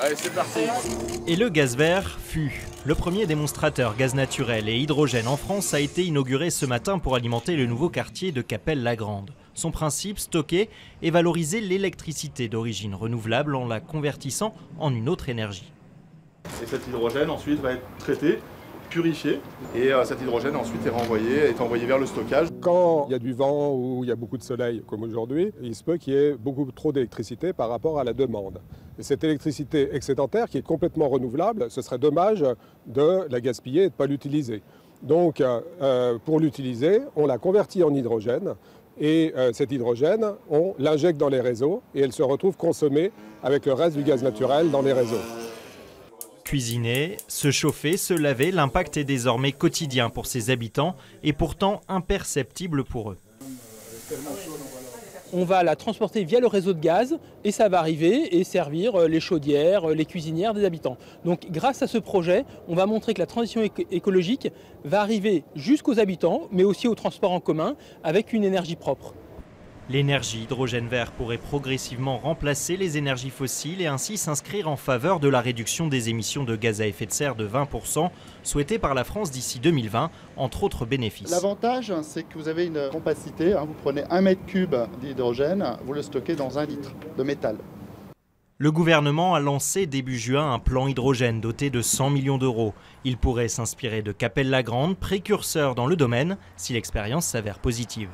Allez, c'est parti. Et le gaz vert fut. Le premier démonstrateur gaz naturel et hydrogène en France a été inauguré ce matin pour alimenter le nouveau quartier de Capelle-la-Grande. Son principe, stocker et valoriser l'électricité d'origine renouvelable en la convertissant en une autre énergie. Et cet hydrogène ensuite va être traité, purifié, et cet hydrogène ensuite est envoyé vers le stockage. Quand il y a du vent ou il y a beaucoup de soleil comme aujourd'hui, il se peut qu'il y ait beaucoup trop d'électricité par rapport à la demande. Et cette électricité excédentaire qui est complètement renouvelable, ce serait dommage de la gaspiller et de ne pas l'utiliser. Donc pour l'utiliser, on la convertit en hydrogène et cet hydrogène, on l'injecte dans les réseaux et elle se retrouve consommée avec le reste du gaz naturel dans les réseaux. Cuisiner, se chauffer, se laver, l'impact est désormais quotidien pour ses habitants et pourtant imperceptible pour eux. On va la transporter via le réseau de gaz et ça va arriver et servir les chaudières, les cuisinières des habitants. Donc grâce à ce projet, on va montrer que la transition écologique va arriver jusqu'aux habitants mais aussi aux transports en commun avec une énergie propre. L'énergie hydrogène vert pourrait progressivement remplacer les énergies fossiles et ainsi s'inscrire en faveur de la réduction des émissions de gaz à effet de serre de 20% souhaitée par la France d'ici 2020, entre autres bénéfices. L'avantage, c'est que vous avez une capacité, vous prenez 1 mètre cube d'hydrogène, vous le stockez dans 1 litre de métal. Le gouvernement a lancé début juin un plan hydrogène doté de 100 millions d'euros. Il pourrait s'inspirer de Capelle-la-Grande, précurseur dans le domaine, si l'expérience s'avère positive.